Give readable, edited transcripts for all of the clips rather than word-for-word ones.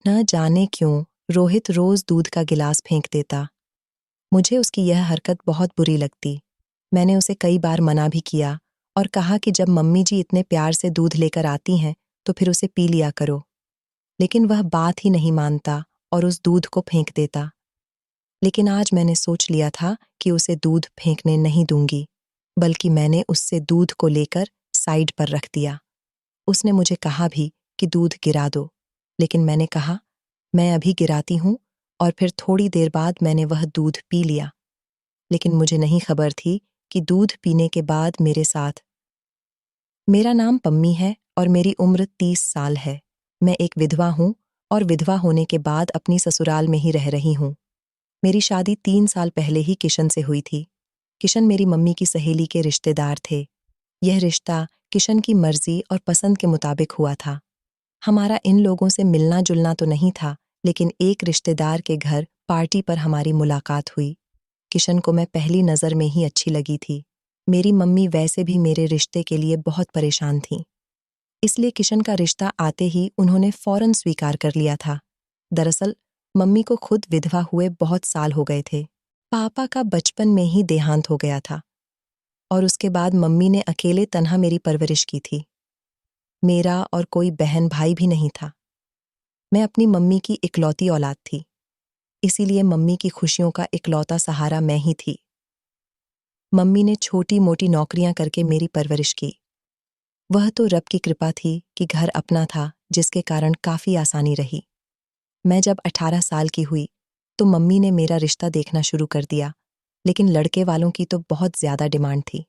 न जाने क्यों रोहित रोज दूध का गिलास फेंक देता। मुझे उसकी यह हरकत बहुत बुरी लगती। मैंने उसे कई बार मना भी किया और कहा कि जब मम्मी जी इतने प्यार से दूध लेकर आती हैं तो फिर उसे पी लिया करो, लेकिन वह बात ही नहीं मानता और उस दूध को फेंक देता। लेकिन आज मैंने सोच लिया था कि उसे दूध फेंकने नहीं दूंगी, बल्कि मैंने उससे दूध को लेकर साइड पर रख दिया। उसने मुझे कहा भी कि दूध गिरा दो, लेकिन मैंने कहा मैं अभी गिराती हूँ, और फिर थोड़ी देर बाद मैंने वह दूध पी लिया। लेकिन मुझे नहीं खबर थी कि दूध पीने के बाद मेरे साथ। मेरा नाम पम्मी है और मेरी उम्र 30 साल है। मैं एक विधवा हूँ और विधवा होने के बाद अपनी ससुराल में ही रह रही हूँ। मेरी शादी 3 साल पहले ही किशन से हुई थी। किशन मेरी मम्मी की सहेली के रिश्तेदार थे। यह रिश्ता किशन की मर्जी और पसंद के मुताबिक हुआ था। हमारा इन लोगों से मिलना जुलना तो नहीं था, लेकिन एक रिश्तेदार के घर पार्टी पर हमारी मुलाकात हुई। किशन को मैं पहली नज़र में ही अच्छी लगी थी। मेरी मम्मी वैसे भी मेरे रिश्ते के लिए बहुत परेशान थीं, इसलिए किशन का रिश्ता आते ही उन्होंने फौरन स्वीकार कर लिया था। दरअसल मम्मी को खुद विधवा हुए बहुत साल हो गए थे। पापा का बचपन में ही देहांत हो गया था और उसके बाद मम्मी ने अकेले तन्हा मेरी परवरिश की थी। मेरा और कोई बहन भाई भी नहीं था। मैं अपनी मम्मी की इकलौती औलाद थी, इसीलिए मम्मी की खुशियों का इकलौता सहारा मैं ही थी। मम्मी ने छोटी मोटी नौकरियां करके मेरी परवरिश की। वह तो रब की कृपा थी कि घर अपना था, जिसके कारण काफ़ी आसानी रही। मैं जब 18 साल की हुई तो मम्मी ने मेरा रिश्ता देखना शुरू कर दिया, लेकिन लड़के वालों की तो बहुत ज़्यादा डिमांड थी।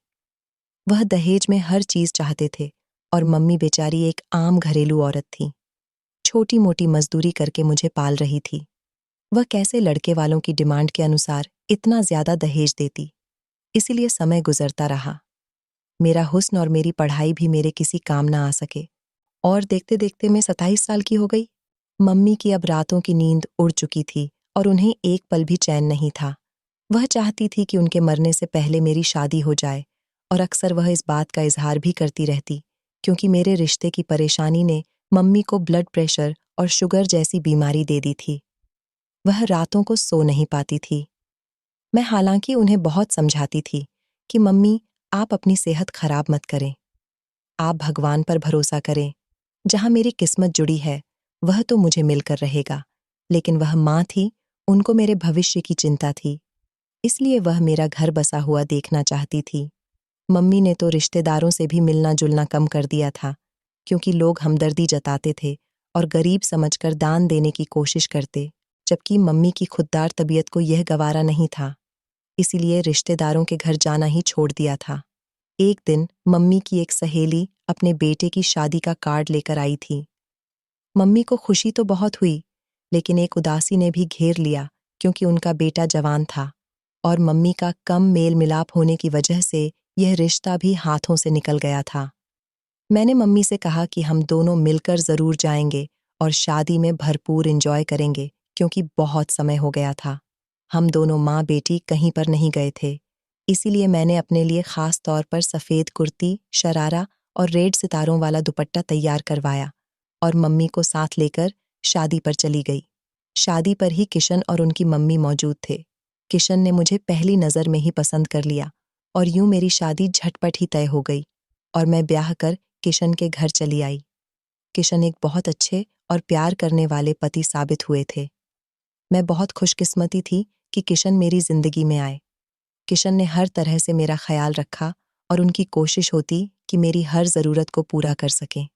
वह दहेज में हर चीज़ चाहते थे और मम्मी बेचारी एक आम घरेलू औरत थी। छोटी मोटी मजदूरी करके मुझे पाल रही थी। वह कैसे लड़के वालों की डिमांड के अनुसार इतना ज़्यादा दहेज देती। इसीलिए समय गुजरता रहा। मेरा हुस्न और मेरी पढ़ाई भी मेरे किसी काम ना आ सके, और देखते देखते मैं 27 साल की हो गई। मम्मी की अब रातों की नींद उड़ चुकी थी और उन्हें एक पल भी चैन नहीं था। वह चाहती थी कि उनके मरने से पहले मेरी शादी हो जाए, और अक्सर वह इस बात का इजहार भी करती रहती, क्योंकि मेरे रिश्ते की परेशानी ने मम्मी को ब्लड प्रेशर और शुगर जैसी बीमारी दे दी थी। वह रातों को सो नहीं पाती थी। मैं हालांकि उन्हें बहुत समझाती थी कि मम्मी, आप अपनी सेहत खराब मत करें। आप भगवान पर भरोसा करें। जहां मेरी किस्मत जुड़ी है वह तो मुझे मिलकर रहेगा, लेकिन वह माँ थी, उनको मेरे भविष्य की चिंता थी, इसलिए वह मेरा घर बसा हुआ देखना चाहती थी। मम्मी ने तो रिश्तेदारों से भी मिलना जुलना कम कर दिया था, क्योंकि लोग हमदर्दी जताते थे और गरीब समझकर दान देने की कोशिश करते, जबकि मम्मी की खुददार तबीयत को यह गवारा नहीं था। इसीलिए रिश्तेदारों के घर जाना ही छोड़ दिया था। एक दिन मम्मी की एक सहेली अपने बेटे की शादी का कार्ड लेकर आई थी। मम्मी को खुशी तो बहुत हुई, लेकिन एक उदासी ने भी घेर लिया, क्योंकि उनका बेटा जवान था और मम्मी का कम मेल मिलाप होने की वजह से यह रिश्ता भी हाथों से निकल गया था। मैंने मम्मी से कहा कि हम दोनों मिलकर जरूर जाएंगे और शादी में भरपूर एंजॉय करेंगे, क्योंकि बहुत समय हो गया था। हम दोनों माँ बेटी कहीं पर नहीं गए थे, इसीलिए मैंने अपने लिए खास तौर पर सफ़ेद कुर्ती, शरारा और रेड सितारों वाला दुपट्टा तैयार करवाया और मम्मी को साथ लेकर शादी पर चली गई। शादी पर ही किशन और उनकी मम्मी मौजूद थे। किशन ने मुझे पहली नज़र में ही पसंद कर लिया और यूं मेरी शादी झटपट ही तय हो गई और मैं ब्याह कर किशन के घर चली आई। किशन एक बहुत अच्छे और प्यार करने वाले पति साबित हुए थे। मैं बहुत खुशकिस्मती थी कि किशन मेरी जिंदगी में आए। किशन ने हर तरह से मेरा ख्याल रखा और उनकी कोशिश होती कि मेरी हर ज़रूरत को पूरा कर सकें।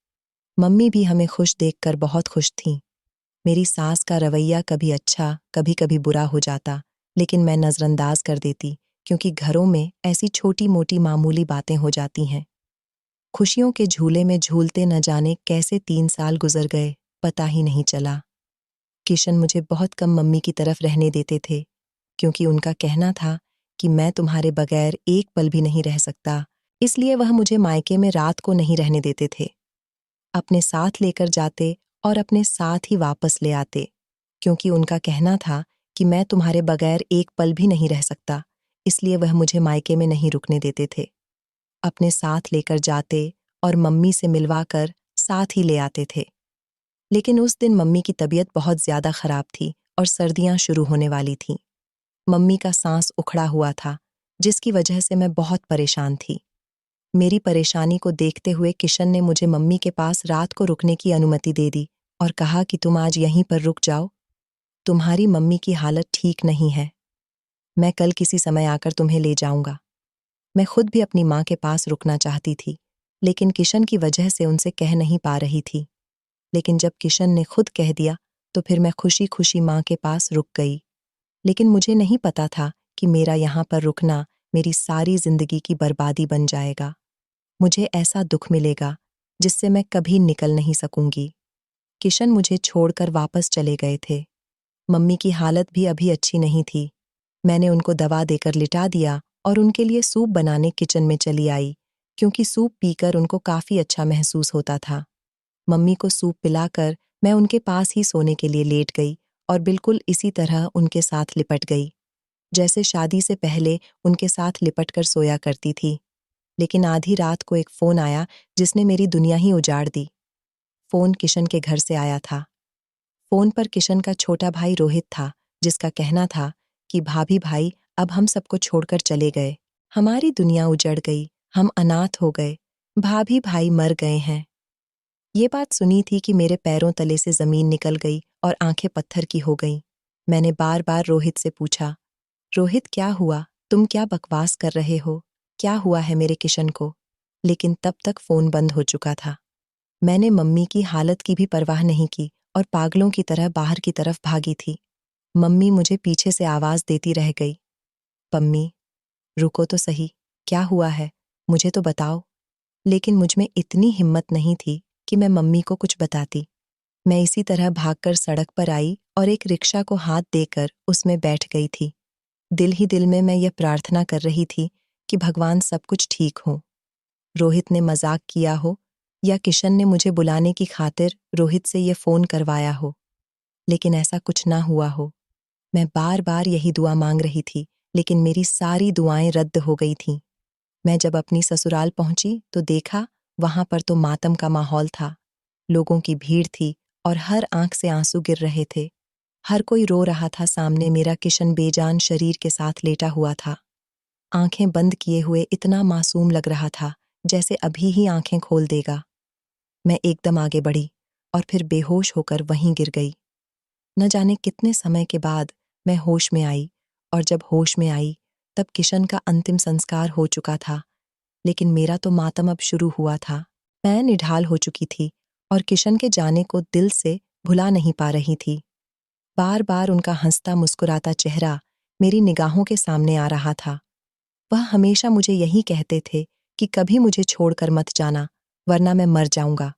मम्मी भी हमें खुश देखकर बहुत खुश थीं। मेरी सास का रवैया कभी अच्छा, कभी कभी बुरा हो जाता, लेकिन मैं नज़रअंदाज कर देती, क्योंकि घरों में ऐसी छोटी मोटी मामूली बातें हो जाती हैं। खुशियों के झूले में झूलते न जाने कैसे 3 साल गुजर गए, पता ही नहीं चला। किशन मुझे बहुत कम मम्मी की तरफ रहने देते थे, क्योंकि उनका कहना था कि मैं तुम्हारे बगैर एक पल भी नहीं रह सकता, इसलिए वह मुझे मायके में रात को नहीं रहने देते थे। अपने साथ लेकर जाते और अपने साथ ही वापस ले आते, क्योंकि उनका कहना था कि मैं तुम्हारे बगैर एक पल भी नहीं रह सकता, इसलिए वह मुझे मायके में नहीं रुकने देते थे। अपने साथ लेकर जाते और मम्मी से मिलवाकर साथ ही ले आते थे। लेकिन उस दिन मम्मी की तबीयत बहुत ज़्यादा ख़राब थी और सर्दियाँ शुरू होने वाली थीं। मम्मी का सांस उखड़ा हुआ था, जिसकी वजह से मैं बहुत परेशान थी। मेरी परेशानी को देखते हुए किशन ने मुझे मम्मी के पास रात को रुकने की अनुमति दे दी और कहा कि तुम आज यहीं पर रुक जाओ। तुम्हारी मम्मी की हालत ठीक नहीं है। मैं कल किसी समय आकर तुम्हें ले जाऊंगा। मैं खुद भी अपनी माँ के पास रुकना चाहती थी, लेकिन किशन की वजह से उनसे कह नहीं पा रही थी। लेकिन जब किशन ने खुद कह दिया, तो फिर मैं खुशी खुशी माँ के पास रुक गई। लेकिन मुझे नहीं पता था कि मेरा यहाँ पर रुकना मेरी सारी जिंदगी की बर्बादी बन जाएगा। मुझे ऐसा दुख मिलेगा जिससे मैं कभी निकल नहीं सकूंगी। किशन मुझे छोड़कर वापस चले गए थे। मम्मी की हालत भी अभी अच्छी नहीं थी। मैंने उनको दवा देकर लिटा दिया और उनके लिए सूप बनाने किचन में चली आई, क्योंकि सूप पीकर उनको काफ़ी अच्छा महसूस होता था। मम्मी को सूप पिलाकर मैं उनके पास ही सोने के लिए लेट गई और बिल्कुल इसी तरह उनके साथ लिपट गई, जैसे शादी से पहले उनके साथ लिपट कर सोया करती थी। लेकिन आधी रात को एक फ़ोन आया जिसने मेरी दुनिया ही उजाड़ दी। फ़ोन किशन के घर से आया था। फ़ोन पर किशन का छोटा भाई रोहित था, जिसका कहना था कि भाभी भाई अब हम सबको छोड़कर चले गए। हमारी दुनिया उजड़ गई, हम अनाथ हो गए, भाभी भाई मर गए हैं। ये बात सुनी थी कि मेरे पैरों तले से ज़मीन निकल गई और आंखें पत्थर की हो गईं। मैंने बार बार रोहित से पूछा, रोहित क्या हुआ? तुम क्या बकवास कर रहे हो? क्या हुआ है मेरे किशन को? लेकिन तब तक फ़ोन बंद हो चुका था। मैंने मम्मी की हालत की भी परवाह नहीं की और पागलों की तरह बाहर की तरफ भागी थी। मम्मी मुझे पीछे से आवाज़ देती रह गई, पम्मी, रुको तो सही, क्या हुआ है? मुझे तो बताओ। लेकिन मुझ में इतनी हिम्मत नहीं थी कि मैं मम्मी को कुछ बताती। मैं इसी तरह भागकर सड़क पर आई और एक रिक्शा को हाथ देकर उसमें बैठ गई थी। दिल ही दिल में मैं यह प्रार्थना कर रही थी कि भगवान सब कुछ ठीक हो। रोहित ने मजाक किया हो या किशन ने मुझे बुलाने की खातिर रोहित से यह फ़ोन करवाया हो, लेकिन ऐसा कुछ ना हुआ हो। मैं बार बार यही दुआ मांग रही थी, लेकिन मेरी सारी दुआएं रद्द हो गई थीं। मैं जब अपनी ससुराल पहुंची तो देखा, वहां पर तो मातम का माहौल था। लोगों की भीड़ थी और हर आंख से आंसू गिर रहे थे। हर कोई रो रहा था। सामने मेरा किशन बेजान शरीर के साथ लेटा हुआ था, आंखें बंद किए हुए इतना मासूम लग रहा था जैसे अभी ही आंखें खोल देगा। मैं एकदम आगे बढ़ी और फिर बेहोश होकर वहीं गिर गई। न जाने कितने समय के बाद मैं होश में आई, और जब होश में आई तब किशन का अंतिम संस्कार हो चुका था, लेकिन मेरा तो मातम अब शुरू हुआ था। मैं निढाल हो चुकी थी और किशन के जाने को दिल से भुला नहीं पा रही थी। बार बार उनका हंसता मुस्कुराता चेहरा मेरी निगाहों के सामने आ रहा था। वह हमेशा मुझे यही कहते थे कि कभी मुझे छोड़कर मत जाना, वरना मैं मर जाऊंगा।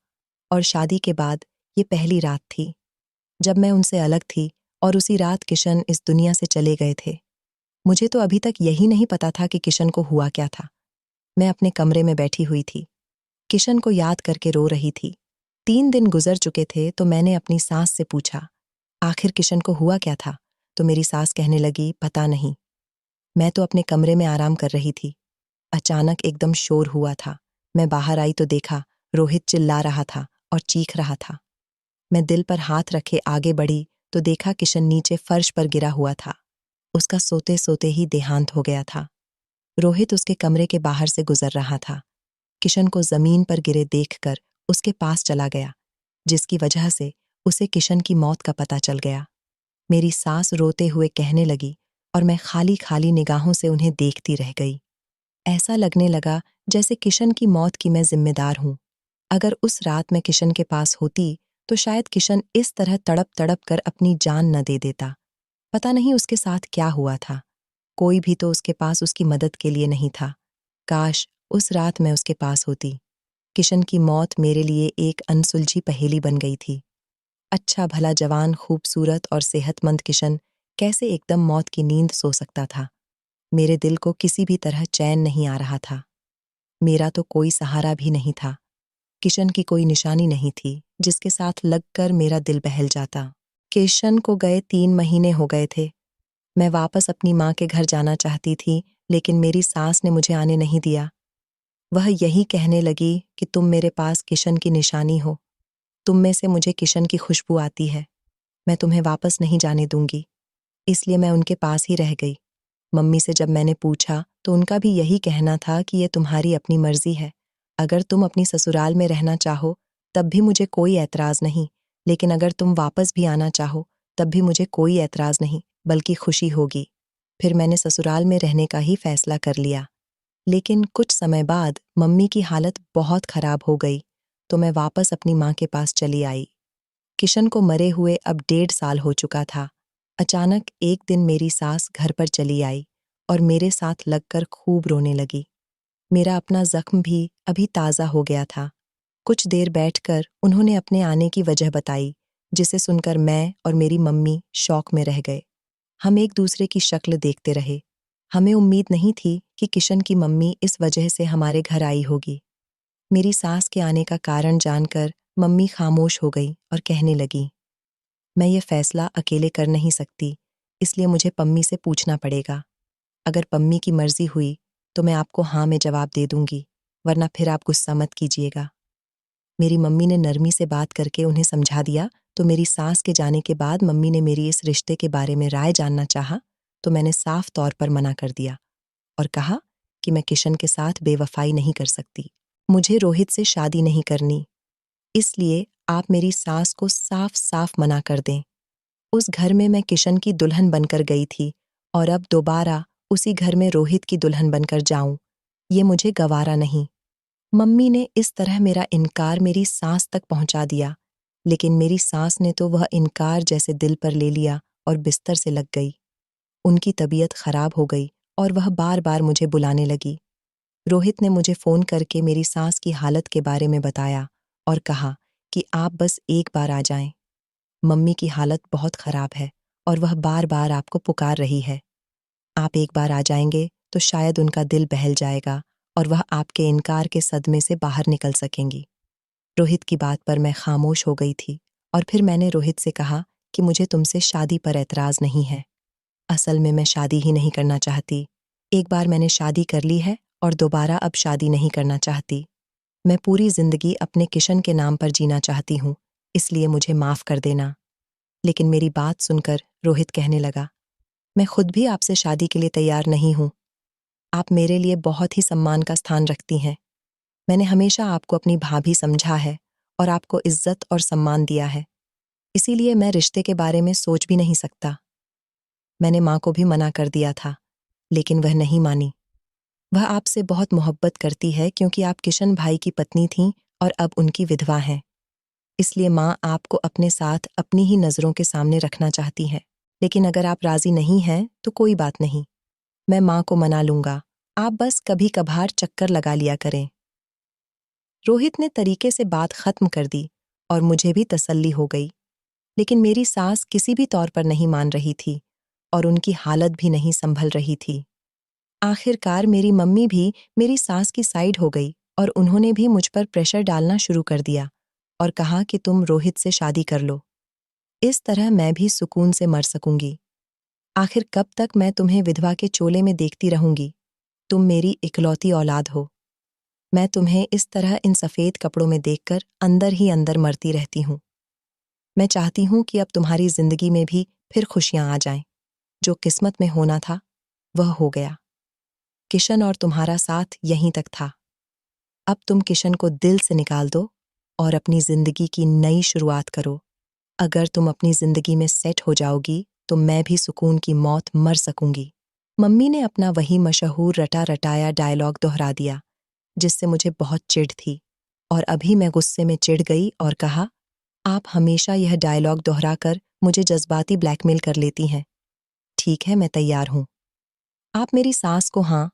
और शादी के बाद ये पहली रात थी जब मैं उनसे अलग थी, और उसी रात किशन इस दुनिया से चले गए थे। मुझे तो अभी तक यही नहीं पता था कि किशन को हुआ क्या था। मैं अपने कमरे में बैठी हुई थी, किशन को याद करके रो रही थी। 3 दिन गुजर चुके थे तो मैंने अपनी सास से पूछा, आखिर किशन को हुआ क्या था? तो मेरी सास कहने लगी, पता नहीं। मैं तो अपने कमरे में आराम कर रही थी। अचानक एकदम शोर हुआ था। मैं बाहर आई तो देखा रोहित चिल्ला रहा था और चीख रहा था। मैं दिल पर हाथ रखे आगे बढ़ी तो देखा किशन नीचे फर्श पर गिरा हुआ था। उसका सोते सोते ही देहांत हो गया था। रोहित उसके कमरे के बाहर से गुजर रहा था। किशन को जमीन पर गिरे देखकर उसके पास चला गया, जिसकी वजह से उसे किशन की मौत का पता चल गया। मेरी सास रोते हुए कहने लगी और मैं खाली खाली निगाहों से उन्हें देखती रह गई। ऐसा लगने लगा जैसे किशन की मौत की मैं जिम्मेदार हूं। अगर उस रात मैं किशन के पास होती तो शायद किशन इस तरह तड़प तड़प कर अपनी जान न दे देता। पता नहीं उसके साथ क्या हुआ था। कोई भी तो उसके पास उसकी मदद के लिए नहीं था। काश उस रात मैं उसके पास होती। किशन की मौत मेरे लिए एक अनसुलझी पहेली बन गई थी। अच्छा भला जवान, खूबसूरत और सेहतमंद किशन कैसे एकदम मौत की नींद सो सकता था? मेरे दिल को किसी भी तरह चैन नहीं आ रहा था। मेरा तो कोई सहारा भी नहीं था। किशन की कोई निशानी नहीं थी जिसके साथ लगकर मेरा दिल बहल जाता। किशन को गए 3 महीने हो गए थे। मैं वापस अपनी माँ के घर जाना चाहती थी, लेकिन मेरी सास ने मुझे आने नहीं दिया। वह यही कहने लगी कि तुम मेरे पास किशन की निशानी हो, तुम में से मुझे किशन की खुशबू आती है। मैं तुम्हें वापस नहीं जाने दूंगी। इसलिए मैं उनके पास ही रह गई। मम्मी से जब मैंने पूछा तो उनका भी यही कहना था कि ये तुम्हारी अपनी मर्जी है। अगर तुम अपनी ससुराल में रहना चाहो तब भी मुझे कोई ऐतराज़ नहीं, लेकिन अगर तुम वापस भी आना चाहो तब भी मुझे कोई ऐतराज़ नहीं, बल्कि खुशी होगी। फिर मैंने ससुराल में रहने का ही फैसला कर लिया। लेकिन कुछ समय बाद मम्मी की हालत बहुत खराब हो गई, तो मैं वापस अपनी माँ के पास चली आई। किशन को मरे हुए अब 1.5 साल हो चुका था। अचानक एक दिन मेरी सास घर पर चली आई और मेरे साथ लगकर खूब रोने लगी। मेरा अपना जख्म भी अभी ताज़ा हो गया था। कुछ देर बैठकर उन्होंने अपने आने की वजह बताई, जिसे सुनकर मैं और मेरी मम्मी शौक में रह गए। हम एक दूसरे की शक्ल देखते रहे। हमें उम्मीद नहीं थी कि किशन की मम्मी इस वजह से हमारे घर आई होगी। मेरी सास के आने का कारण जानकर मम्मी खामोश हो गई और कहने लगी, मैं ये फैसला अकेले कर नहीं सकती, इसलिए मुझे पम्मी से पूछना पड़ेगा। अगर पम्मी की मर्जी हुई तो मैं आपको हाँ में जवाब दे दूंगी, वरना फिर आप गुस्सा मत कीजिएगा। मेरी मम्मी ने नरमी से बात करके उन्हें समझा दिया। तो मेरी सास के जाने के बाद मम्मी ने मेरी इस रिश्ते के बारे में राय जानना चाहा, तो मैंने साफ तौर पर मना कर दिया और कहा कि मैं किशन के साथ बेवफाई नहीं कर सकती। मुझे रोहित से शादी नहीं करनी, इसलिए आप मेरी सास को साफ साफ मना कर दें। उस घर में मैं किशन की दुल्हन बनकर गई थी और अब दोबारा उसी घर में रोहित की दुल्हन बनकर जाऊं, ये मुझे गवारा नहीं। मम्मी ने इस तरह मेरा इनकार मेरी सास तक पहुंचा दिया, लेकिन मेरी सास ने तो वह इनकार जैसे दिल पर ले लिया और बिस्तर से लग गई। उनकी तबीयत खराब हो गई और वह बार बार मुझे बुलाने लगी। रोहित ने मुझे फ़ोन करके मेरी सास की हालत के बारे में बताया और कहा कि आप बस एक बार आ जाएं। मम्मी की हालत बहुत खराब है और वह बार बार आपको पुकार रही है। आप एक बार आ जाएंगे तो शायद उनका दिल बहल जाएगा और वह आपके इनकार के सदमे से बाहर निकल सकेंगी। रोहित की बात पर मैं खामोश हो गई थी और फिर मैंने रोहित से कहा कि मुझे तुमसे शादी पर ऐतराज़ नहीं है। असल में मैं शादी ही नहीं करना चाहती। एक बार मैंने शादी कर ली है और दोबारा अब शादी नहीं करना चाहती। मैं पूरी जिंदगी अपने किशन के नाम पर जीना चाहती हूँ, इसलिए मुझे माफ़ कर देना। लेकिन मेरी बात सुनकर रोहित कहने लगा, मैं खुद भी आपसे शादी के लिए तैयार नहीं हूँ। आप मेरे लिए बहुत ही सम्मान का स्थान रखती हैं। मैंने हमेशा आपको अपनी भाभी समझा है और आपको इज्जत और सम्मान दिया है, इसीलिए मैं रिश्ते के बारे में सोच भी नहीं सकता। मैंने माँ को भी मना कर दिया था, लेकिन वह नहीं मानी। वह आपसे बहुत मोहब्बत करती है क्योंकि आप किशन भाई की पत्नी थीं और अब उनकी विधवा हैं। इसलिए माँ आपको अपने साथ अपनी ही नज़रों के सामने रखना चाहती है। लेकिन अगर आप राजी नहीं हैं तो कोई बात नहीं, मैं माँ को मना लूंगा। आप बस कभी कभार चक्कर लगा लिया करें। रोहित ने तरीके से बात खत्म कर दी और मुझे भी तसल्ली हो गई। लेकिन मेरी सास किसी भी तौर पर नहीं मान रही थी और उनकी हालत भी नहीं संभल रही थी। आखिरकार मेरी मम्मी भी मेरी सास की साइड हो गई और उन्होंने भी मुझ पर प्रेशर डालना शुरू कर दिया और कहा कि तुम रोहित से शादी कर लो। इस तरह मैं भी सुकून से मर सकूंगी। आखिर कब तक मैं तुम्हें विधवा के चोले में देखती रहूंगी? तुम मेरी इकलौती औलाद हो। मैं तुम्हें इस तरह इन सफ़ेद कपड़ों में देखकर अंदर ही अंदर मरती रहती हूँ। मैं चाहती हूँ कि अब तुम्हारी जिंदगी में भी फिर खुशियाँ आ जाएं। जो किस्मत में होना था वह हो गया। किशन और तुम्हारा साथ यहीं तक था। अब तुम किशन को दिल से निकाल दो और अपनी जिंदगी की नई शुरुआत करो। अगर तुम अपनी जिंदगी में सेट हो जाओगी तो मैं भी सुकून की मौत मर सकूंगी। मम्मी ने अपना वही मशहूर रटा रटाया डायलॉग दोहरा दिया, जिससे मुझे बहुत चिढ़ थी। और अभी मैं गुस्से में चिढ़ गई और कहा, आप हमेशा यह डायलॉग दोहराकर मुझे जज्बाती ब्लैकमेल कर लेती हैं। ठीक है, मैं तैयार हूँ। आप मेरी सास को हाँ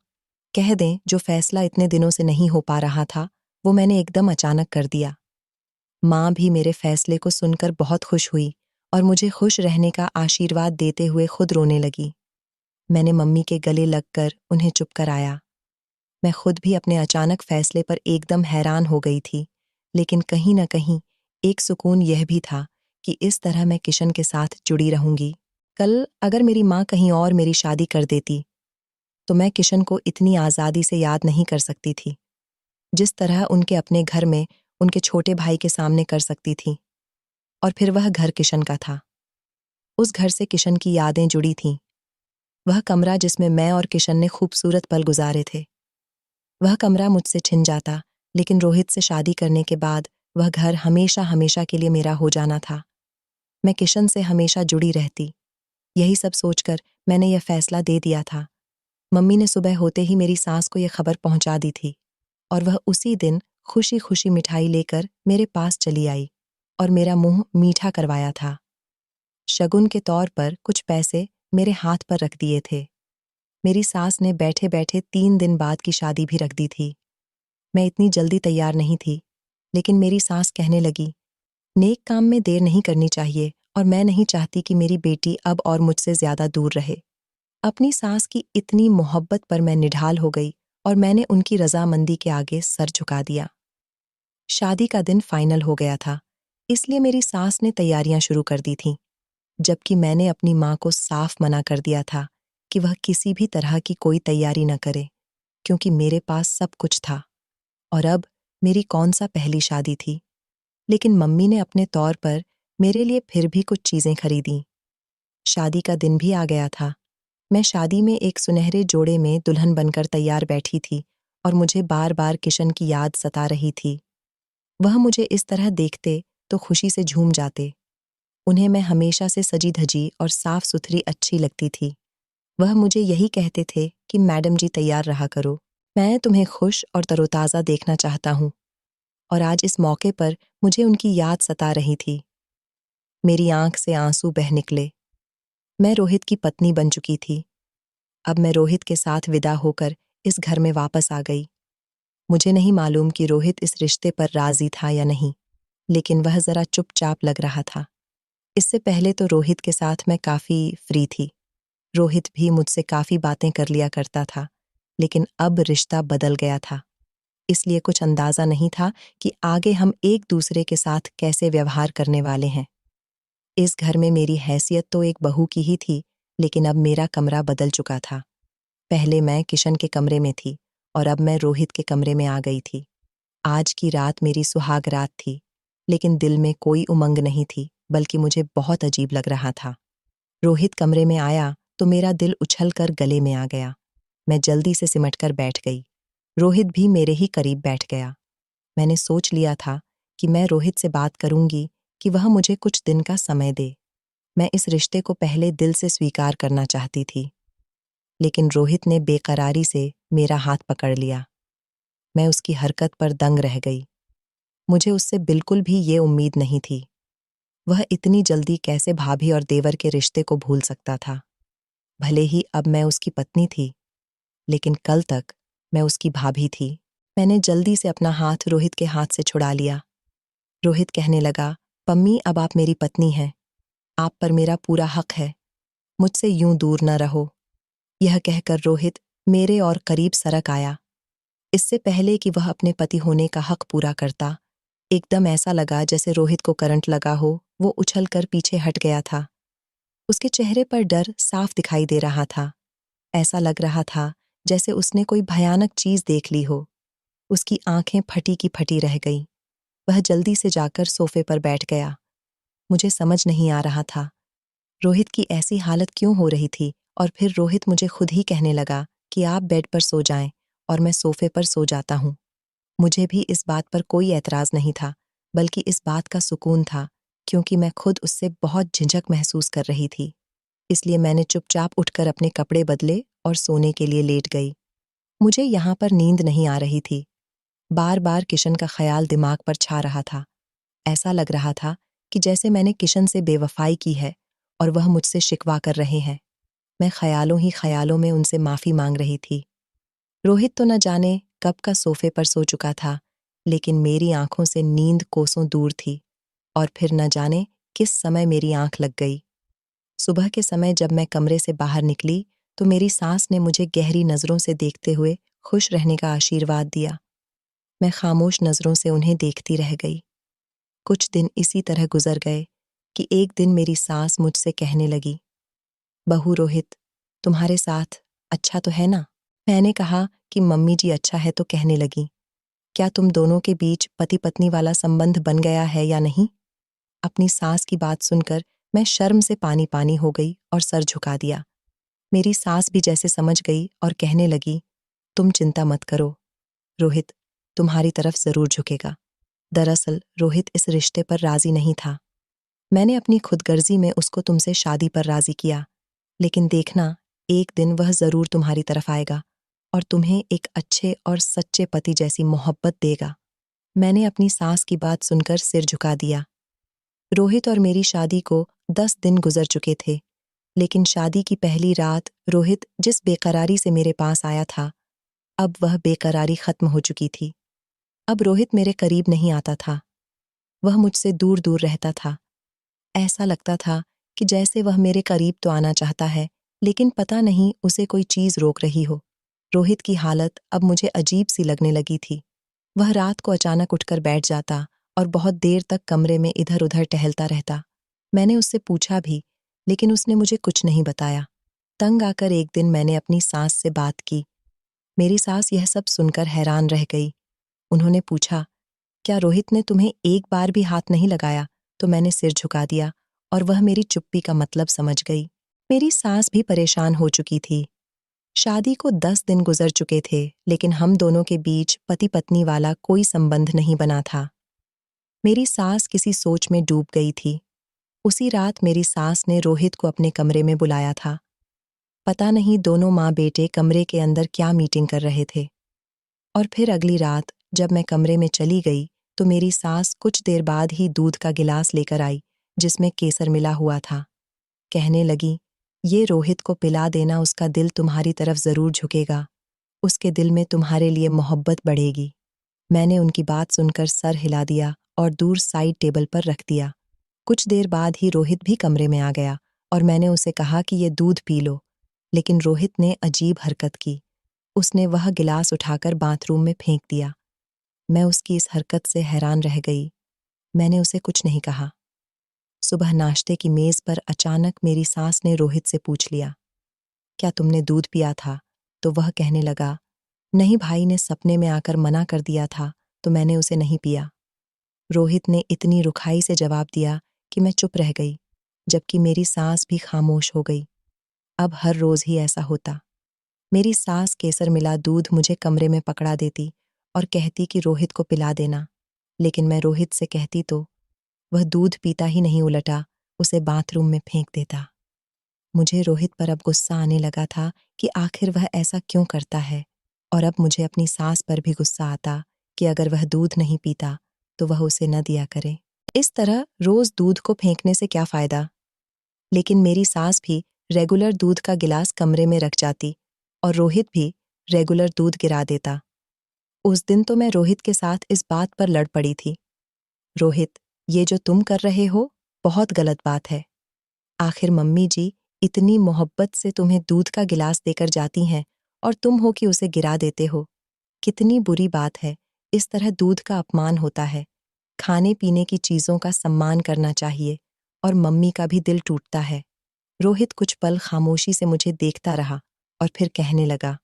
कह दें। जो फैसला इतने दिनों से नहीं हो पा रहा था, वो मैंने एकदम अचानक कर दिया। माँ भी मेरे फैसले को सुनकर बहुत खुश हुई और मुझे खुश रहने का आशीर्वाद देते हुए खुद रोने लगी। मैंने मम्मी के गले लगकर उन्हें चुप कराया। मैं खुद भी अपने अचानक फैसले पर एकदम हैरान हो गई थी, लेकिन कहीं न कहीं एक सुकून यह भी था कि इस तरह मैं किशन के साथ जुड़ी रहूंगी। कल अगर मेरी माँ कहीं और मेरी शादी कर देती, तो मैं किशन को इतनी आज़ादी से याद नहीं कर सकती थी, जिस तरह उनके अपने घर में उनके छोटे भाई के सामने कर सकती थी। और फिर वह घर किशन का था। उस घर से किशन की यादें जुड़ी थीं। वह कमरा जिसमें मैं और किशन ने खूबसूरत पल गुजारे थे। वह कमरा मुझसे छिन जाता, लेकिन रोहित से शादी करने के बाद वह घर हमेशा हमेशा के लिए मेरा हो जाना था। मैं किशन से हमेशा जुड़ी रहती। यही सब सोचकर मैंने यह फैसला दे दिया था। मम्मी ने सुबह होते ही मेरी सास को यह खबर पहुंचा दी थी और वह उसी दिन खुशी खुशी मिठाई लेकर मेरे पास चली आई और मेरा मुंह मीठा करवाया था। शगुन के तौर पर कुछ पैसे मेरे हाथ पर रख दिए थे। मेरी सास ने बैठे बैठे 3 दिन बाद की शादी भी रख दी थी। मैं इतनी जल्दी तैयार नहीं थी, लेकिन मेरी सास कहने लगी, नेक काम में देर नहीं करनी चाहिए और मैं नहीं चाहती कि मेरी बेटी अब और मुझसे ज्यादा दूर रहे। अपनी सास की इतनी मोहब्बत पर मैं निढाल हो गई और मैंने उनकी रजामंदी के आगे सर झुका दिया। शादी का दिन फाइनल हो गया था, इसलिए मेरी सास ने तैयारियां शुरू कर दी थीं, जबकि मैंने अपनी माँ को साफ मना कर दिया था कि वह किसी भी तरह की कोई तैयारी न करे, क्योंकि मेरे पास सब कुछ था और अब मेरी कौन सा पहली शादी थी। लेकिन मम्मी ने अपने तौर पर मेरे लिए फिर भी कुछ चीजें खरीदीं। शादी का दिन भी आ गया था। मैं शादी में एक सुनहरे जोड़े में दुल्हन बनकर तैयार बैठी थी और मुझे बार बार किशन की याद सता रही थी। वह मुझे इस तरह देखते तो खुशी से झूम जाते। उन्हें मैं हमेशा से सजी धजी और साफ सुथरी अच्छी लगती थी। वह मुझे यही कहते थे कि मैडम जी तैयार रहा करो, मैं तुम्हें खुश और तरोताज़ा देखना चाहता हूँ। और आज इस मौके पर मुझे उनकी याद सता रही थी। मेरी आंख से आंसू बह निकले। मैं रोहित की पत्नी बन चुकी थी। अब मैं रोहित के साथ विदा होकर इस घर में वापस आ गई। मुझे नहीं मालूम कि रोहित इस रिश्ते पर राजी था या नहीं, लेकिन वह जरा चुपचाप लग रहा था। इससे पहले तो रोहित के साथ मैं काफी फ्री थी। रोहित भी मुझसे काफी बातें कर लिया करता था, लेकिन अब रिश्ता बदल गया था। इसलिए कुछ अंदाजा नहीं था कि आगे हम एक दूसरे के साथ कैसे व्यवहार करने वाले हैं। इस घर में मेरी हैसियत तो एक बहू की ही थी, लेकिन अब मेरा कमरा बदल चुका था। पहले मैं किशन के कमरे में थी और अब मैं रोहित के कमरे में आ गई थी। आज की रात मेरी सुहाग रात थी, लेकिन दिल में कोई उमंग नहीं थी, बल्कि मुझे बहुत अजीब लग रहा था। रोहित कमरे में आया तो मेरा दिल उछलकर गले में आ गया। मैं जल्दी से सिमटकर बैठ गई। रोहित भी मेरे ही करीब बैठ गया। मैंने सोच लिया था कि मैं रोहित से बात करूंगी कि वह मुझे कुछ दिन का समय दे। मैं इस रिश्ते को पहले दिल से स्वीकार करना चाहती थी, लेकिन रोहित ने बेकरारी से मेरा हाथ पकड़ लिया। मैं उसकी हरकत पर दंग रह गई। मुझे उससे बिल्कुल भी ये उम्मीद नहीं थी। वह इतनी जल्दी कैसे भाभी और देवर के रिश्ते को भूल सकता था। भले ही अब मैं उसकी पत्नी थी, लेकिन कल तक मैं उसकी भाभी थी। मैंने जल्दी से अपना हाथ रोहित के हाथ से छुड़ा लिया। रोहित कहने लगा, पम्मी अब आप मेरी पत्नी हैं। आप पर मेरा पूरा हक है। मुझसे यूं दूर न रहो। यह कहकर रोहित मेरे और करीब सरक आया। इससे पहले कि वह अपने पति होने का हक पूरा करता, एकदम ऐसा लगा जैसे रोहित को करंट लगा हो। वो उछलकर पीछे हट गया था। उसके चेहरे पर डर साफ दिखाई दे रहा था। ऐसा लग रहा था जैसे उसने कोई भयानक चीज देख ली हो। उसकी आंखें फटी की फटी रह गईं। वह जल्दी से जाकर सोफे पर बैठ गया। मुझे समझ नहीं आ रहा था रोहित की ऐसी हालत क्यों हो रही थी, और फिर रोहित मुझे खुद ही कहने लगा कि आप बेड पर सो जाएं और मैं सोफे पर सो जाता हूँ। मुझे भी इस बात पर कोई एतराज नहीं था, बल्कि इस बात का सुकून था, क्योंकि मैं खुद उससे बहुत झिझक महसूस कर रही थी। इसलिए मैंने चुपचाप उठकर अपने कपड़े बदले और सोने के लिए लेट गई। मुझे यहाँ पर नींद नहीं आ रही थी। बार बार किशन का ख्याल दिमाग पर छा रहा था। ऐसा लग रहा था कि जैसे मैंने किशन से बेवफाई की है और वह मुझसे शिकवा कर रहे हैं। मैं ख्यालों ही ख्यालों में उनसे माफी मांग रही थी। रोहित तो न जाने कब का सोफे पर सो चुका था, लेकिन मेरी आंखों से नींद कोसों दूर थी और फिर न जाने किस समय मेरी आंख लग गई। सुबह के समय जब मैं कमरे से बाहर निकली तो मेरी सास ने मुझे गहरी नजरों से देखते हुए खुश रहने का आशीर्वाद दिया। मैं खामोश नजरों से उन्हें देखती रह गई। कुछ दिन इसी तरह गुजर गए कि एक दिन मेरी सास मुझसे कहने लगी, बहू रोहित तुम्हारे साथ अच्छा तो है ना? मैंने कहा कि मम्मी जी अच्छा है, तो कहने लगी, क्या तुम दोनों के बीच पति पत्नी वाला संबंध बन गया है या नहीं? अपनी सास की बात सुनकर मैं शर्म से पानी पानी हो गई और सर झुका दिया। मेरी सास भी जैसे समझ गई और कहने लगी, तुम चिंता मत करो, रोहित तुम्हारी तरफ जरूर झुकेगा। दरअसल रोहित इस रिश्ते पर राजी नहीं था। मैंने अपनी खुदगर्जी में उसको तुमसे शादी पर राजी किया, लेकिन देखना, एक दिन वह जरूर तुम्हारी तरफ आएगा और तुम्हें एक अच्छे और सच्चे पति जैसी मोहब्बत देगा। मैंने अपनी सास की बात सुनकर सिर झुका दिया। रोहित और मेरी शादी को 10 दिन गुजर चुके थे, लेकिन शादी की पहली रात रोहित जिस बेकरारी से मेरे पास आया था, अब वह बेकरारी खत्म हो चुकी थी। अब रोहित मेरे करीब नहीं आता था, वह मुझसे दूर दूर रहता था। ऐसा लगता था कि जैसे वह मेरे करीब तो आना चाहता है, लेकिन पता नहीं उसे कोई चीज रोक रही हो। रोहित की हालत अब मुझे अजीब सी लगने लगी थी। वह रात को अचानक उठकर बैठ जाता और बहुत देर तक कमरे में इधर उधर टहलता रहता। मैंने उससे पूछा भी, लेकिन उसने मुझे कुछ नहीं बताया। तंग आकर एक दिन मैंने अपनी सास से बात की। मेरी सास यह सब सुनकर हैरान रह गई। उन्होंने पूछा, क्या रोहित ने तुम्हें एक बार भी हाथ नहीं लगाया? तो मैंने सिर झुका दिया और वह मेरी चुप्पी का मतलब समझ गई। मेरी सास भी परेशान हो चुकी थी। शादी को 10 दिन गुजर चुके थे, लेकिन हम दोनों के बीच पति पत्नी वाला कोई संबंध नहीं बना था। मेरी सास किसी सोच में डूब गई थी। उसी रात मेरी सास ने रोहित को अपने कमरे में बुलाया था। पता नहीं दोनों माँ बेटे कमरे के अंदर क्या मीटिंग कर रहे थे। और फिर अगली रात जब मैं कमरे में चली गई, तो मेरी सास कुछ देर बाद ही दूध का गिलास लेकर आई, जिसमें केसर मिला हुआ था। कहने लगी, ये रोहित को पिला देना, उसका दिल तुम्हारी तरफ जरूर झुकेगा, उसके दिल में तुम्हारे लिए मोहब्बत बढ़ेगी। मैंने उनकी बात सुनकर सर हिला दिया और दूर साइड टेबल पर रख दिया। कुछ देर बाद ही रोहित भी कमरे में आ गया और मैंने उसे कहा कि ये दूध पी लो, लेकिन रोहित ने अजीब हरकत की। उसने वह गिलास उठाकर बाथरूम में फेंक दिया। मैं उसकी इस हरकत से हैरान रह गई। मैंने उसे कुछ नहीं कहा। सुबह नाश्ते की मेज पर अचानक मेरी सास ने रोहित से पूछ लिया, क्या तुमने दूध पिया था? तो वह कहने लगा, नहीं, भाई ने सपने में आकर मना कर दिया था, तो मैंने उसे नहीं पिया। रोहित ने इतनी रुखाई से जवाब दिया कि मैं चुप रह गई, जबकि मेरी सास भी खामोश हो गई। अब हर रोज ही ऐसा होता। मेरी सास केसर मिला दूध मुझे कमरे में पकड़ा देती और कहती कि रोहित को पिला देना, लेकिन मैं रोहित से कहती तो वह दूध पीता ही नहीं, उलटा उसे बाथरूम में फेंक देता। मुझे रोहित पर अब गुस्सा आने लगा था कि आखिर वह ऐसा क्यों करता है, और अब मुझे अपनी सास पर भी गुस्सा आता कि अगर वह दूध नहीं पीता तो वह उसे न दिया करे। इस तरह रोज दूध को फेंकने से क्या फायदा? लेकिन मेरी सास भी रेगुलर दूध का गिलास कमरे में रख जाती और रोहित भी रेगुलर दूध गिरा देता। उस दिन तो मैं रोहित के साथ इस बात पर लड़ पड़ी थी। रोहित, ये जो तुम कर रहे हो बहुत गलत बात है। आखिर मम्मी जी इतनी मोहब्बत से तुम्हें दूध का गिलास देकर जाती हैं और तुम हो कि उसे गिरा देते हो। कितनी बुरी बात है, इस तरह दूध का अपमान होता है। खाने पीने की चीजों का सम्मान करना चाहिए और मम्मी का भी दिल टूटता है। रोहित कुछ पल खामोशी से मुझे देखता रहा और फिर कहने लगा,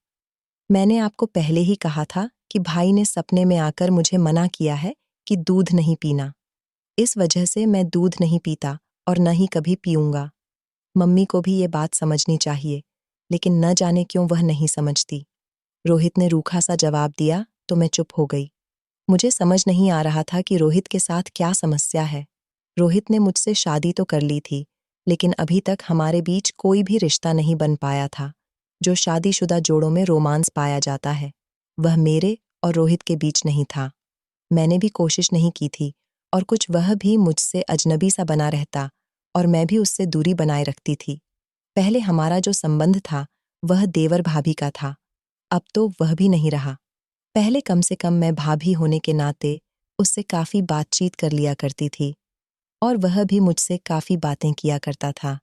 मैंने आपको पहले ही कहा था कि भाई ने सपने में आकर मुझे मना किया है कि दूध नहीं पीना। इस वजह से मैं दूध नहीं पीता और न ही कभी पीऊंगा। मम्मी को भी ये बात समझनी चाहिए, लेकिन न जाने क्यों वह नहीं समझती। रोहित ने रूखा सा जवाब दिया तो मैं चुप हो गई। मुझे समझ नहीं आ रहा था कि रोहित के साथ क्या समस्या है। रोहित ने मुझसे शादी तो कर ली थी, लेकिन अभी तक हमारे बीच कोई भी रिश्ता नहीं बन पाया था। जो शादीशुदा जोड़ों में रोमांस पाया जाता है, वह मेरे और रोहित के बीच नहीं था। मैंने भी कोशिश नहीं की थी और कुछ वह भी मुझसे अजनबी सा बना रहता और मैं भी उससे दूरी बनाए रखती थी। पहले हमारा जो संबंध था वह देवर भाभी का था, अब तो वह भी नहीं रहा। पहले कम से कम मैं भाभी होने के नाते उससे काफ़ी बातचीत कर लिया करती थी और वह भी मुझसे काफ़ी बातें किया करता था,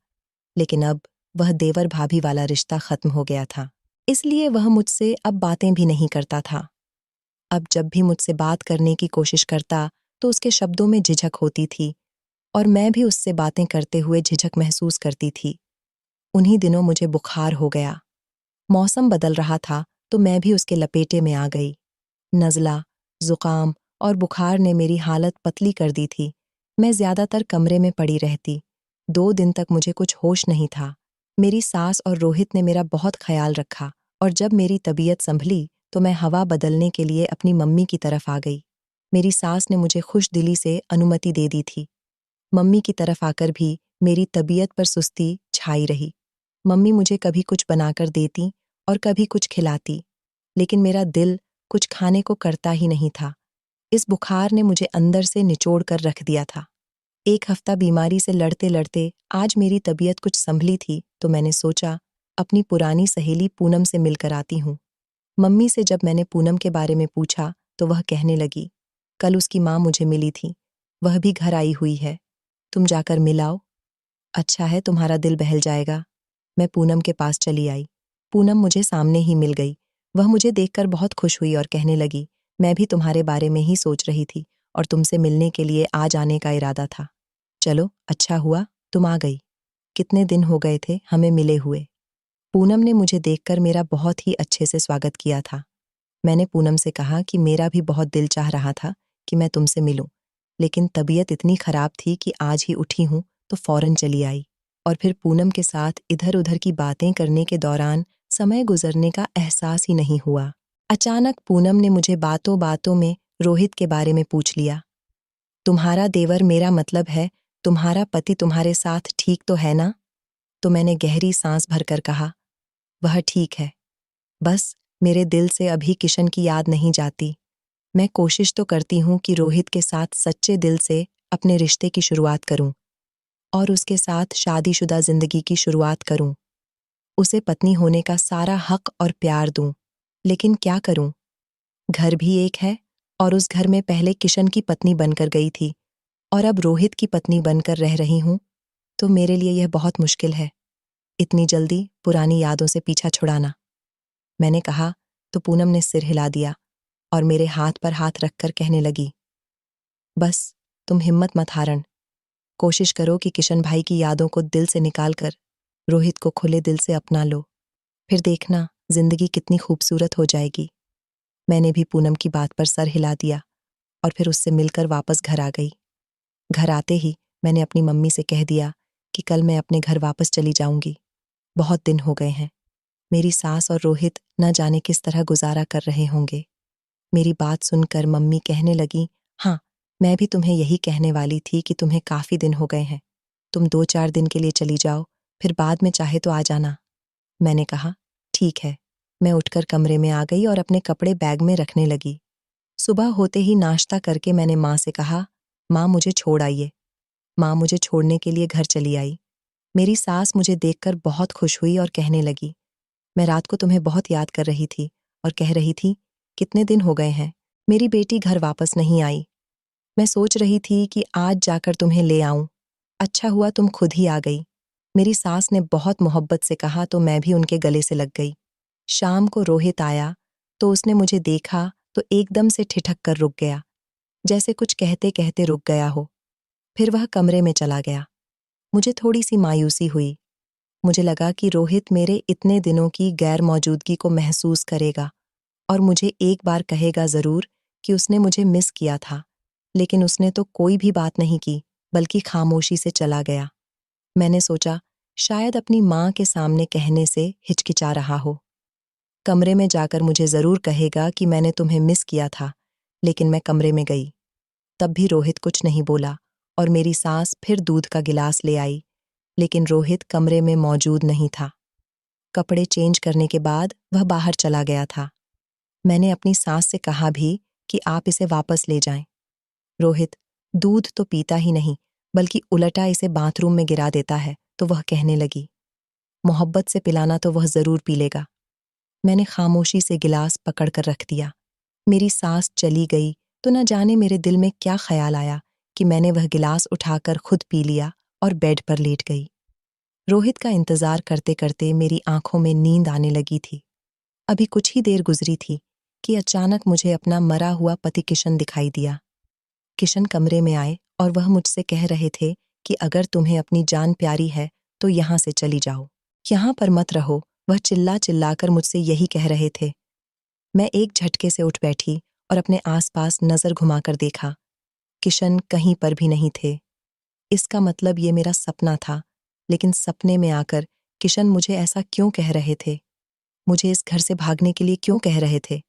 लेकिन अब वह देवर भाभी वाला रिश्ता खत्म हो गया था, इसलिए वह मुझसे अब बातें भी नहीं करता था। अब जब भी मुझसे बात करने की कोशिश करता तो उसके शब्दों में झिझक होती थी और मैं भी उससे बातें करते हुए झिझक महसूस करती थी। उन्हीं दिनों मुझे बुखार हो गया। मौसम बदल रहा था तो मैं भी उसके लपेटे में आ गई। नज़ला, जुकाम और बुखार ने मेरी हालत पतली कर दी थी, मैं ज्यादातर कमरे में पड़ी रहती। 2 दिन तक मुझे कुछ होश नहीं था। मेरी सास और रोहित ने मेरा बहुत ख्याल रखा और जब मेरी तबीयत संभली तो मैं हवा बदलने के लिए अपनी मम्मी की तरफ आ गई। मेरी सास ने मुझे खुश दिली से अनुमति दे दी थी। मम्मी की तरफ आकर भी मेरी तबीयत पर सुस्ती छाई रही। मम्मी मुझे कभी कुछ बनाकर देती और कभी कुछ खिलाती, लेकिन मेरा दिल कुछ खाने को करता ही नहीं था। इस बुखार ने मुझे अंदर से निचोड़ कर रख दिया था। 1 हफ्ता बीमारी से लड़ते लड़ते आज मेरी तबीयत कुछ संभली थी तो मैंने सोचा अपनी पुरानी सहेली पूनम से मिलकर आती हूँ। मम्मी से जब मैंने पूनम के बारे में पूछा तो वह कहने लगी, कल उसकी माँ मुझे मिली थी, वह भी घर आई हुई है, तुम जाकर मिलाओ। अच्छा है, तुम्हारा दिल बहल जाएगा। मैं पूनम के पास चली आई। पूनम मुझे सामने ही मिल गई। वह मुझे देखकर बहुत खुश हुई और कहने लगी, मैं भी तुम्हारे बारे में ही सोच रही थी और तुमसे मिलने के लिए आज आने का इरादा था। चलो, अच्छा हुआ तुम आ गई। कितने दिन हो गए थे हमें मिले हुए। पूनम ने मुझे देखकर मेरा बहुत ही अच्छे से स्वागत किया था। मैंने पूनम से कहा कि मेरा भी बहुत दिल चाह रहा था कि मैं तुमसे मिलूं, लेकिन तबीयत इतनी खराब थी कि आज ही उठी हूं तो फौरन चली आई। और फिर पूनम के साथ इधर उधर की बातें करने के दौरान समय गुजरने का एहसास ही नहीं हुआ। अचानक पूनम ने मुझे बातों बातों में रोहित के बारे में पूछ लिया। तुम्हारा देवर, मेरा मतलब है तुम्हारा पति, तुम्हारे साथ ठीक तो है ना? तो मैंने गहरी सांस भरकर कहा, वह ठीक है, बस मेरे दिल से अभी किशन की याद नहीं जाती। मैं कोशिश तो करती हूँ कि रोहित के साथ सच्चे दिल से अपने रिश्ते की शुरुआत करूं और उसके साथ शादीशुदा जिंदगी की शुरुआत करूं। उसे पत्नी होने का सारा हक और प्यार दूं। लेकिन क्या करूं? घर भी एक है और उस घर में पहले किशन की पत्नी बनकर गई थी और अब रोहित की पत्नी बनकर रह रही हूं, तो मेरे लिए यह बहुत मुश्किल है, इतनी जल्दी पुरानी यादों से पीछा छुड़ाना। मैंने कहा तो पूनम ने सिर हिला दिया और मेरे हाथ पर हाथ रखकर कहने लगी, बस तुम हिम्मत मत हारन। कोशिश करो कि किशन भाई की यादों को दिल से निकाल कर रोहित को खुले दिल से अपना लो, फिर देखना जिंदगी कितनी खूबसूरत हो जाएगी। मैंने भी पूनम की बात पर सर हिला दिया और फिर उससे मिलकर वापस घर आ गई। घर आते ही मैंने अपनी मम्मी से कह दिया कि कल मैं अपने घर वापस चली जाऊंगी। बहुत दिन हो गए हैं। मेरी सास और रोहित न जाने किस तरह गुजारा कर रहे होंगे। मेरी बात सुनकर मम्मी कहने लगी, हाँ, मैं भी तुम्हें यही कहने वाली थी कि तुम्हें काफी दिन हो गए हैं, तुम 2-4 दिन के लिए चली जाओ, फिर बाद में चाहे तो आ जाना। मैंने कहा, ठीक है। मैं उठकर कमरे में आ गई और अपने कपड़े बैग में रखने लगी। सुबह होते ही नाश्ता करके मैंने माँ से कहा, माँ मुझे छोड़ आइए। माँ मुझे छोड़ने के लिए घर चली आई। मेरी सास मुझे देखकर बहुत खुश हुई और कहने लगी, मैं रात को तुम्हें बहुत याद कर रही थी और कह रही थी, कितने दिन हो गए हैं, मेरी बेटी घर वापस नहीं आई। मैं सोच रही थी कि आज जाकर तुम्हें ले आऊं। अच्छा हुआ तुम खुद ही आ गई। मेरी सास ने बहुत मोहब्बत से कहा तो मैं भी उनके गले से लग गई। शाम को रोहित आया तो उसने मुझे देखा तो एकदम से ठिठक कर रुक गया, जैसे कुछ कहते कहते रुक गया हो। फिर वह कमरे में चला गया। मुझे थोड़ी सी मायूसी हुई। मुझे लगा कि रोहित मेरे इतने दिनों की गैर मौजूदगी को महसूस करेगा और मुझे एक बार कहेगा जरूर कि उसने मुझे मिस किया था, लेकिन उसने तो कोई भी बात नहीं की, बल्कि खामोशी से चला गया। मैंने सोचा शायद अपनी माँ के सामने कहने से हिचकिचा रहा हो। कमरे में जाकर मुझे जरूर कहेगा कि मैंने तुम्हें मिस किया था, लेकिन मैं कमरे में गई। तब भी रोहित कुछ नहीं बोला और मेरी सास फिर दूध का गिलास ले आई, लेकिन रोहित कमरे में मौजूद नहीं था। कपड़े चेंज करने के बाद वह बाहर चला गया था। मैंने अपनी सास से कहा भी कि आप इसे वापस ले जाएं। रोहित दूध तो पीता ही नहीं, बल्कि उलटा इसे बाथरूम में गिरा देता है, तो वह कहने लगी, मोहब्बत से पिलाना तो वह जरूर पी लेगा। मैंने खामोशी से गिलास पकड़कर रख दिया। मेरी सास चली गई तो न जाने मेरे दिल में क्या ख्याल आया कि मैंने वह गिलास उठाकर खुद पी लिया और बेड पर लेट गई। रोहित का इंतजार करते करते मेरी आंखों में नींद आने लगी थी। अभी कुछ ही देर गुजरी थी कि अचानक मुझे अपना मरा हुआ पति किशन दिखाई दिया। किशन कमरे में आए और वह मुझसे कह रहे थे कि अगर तुम्हें अपनी जान प्यारी है तो यहाँ से चली जाओ, यहाँ पर मत रहो। वह चिल्ला चिल्लाकर मुझसे यही कह रहे थे। मैं एक झटके से उठ बैठी और अपने आसपास नजर घुमाकर देखा। किशन कहीं पर भी नहीं थे। इसका मतलब ये मेरा सपना था, लेकिन सपने में आकर किशन मुझे ऐसा क्यों कह रहे थे? मुझे इस घर से भागने के लिए क्यों कह रहे थे?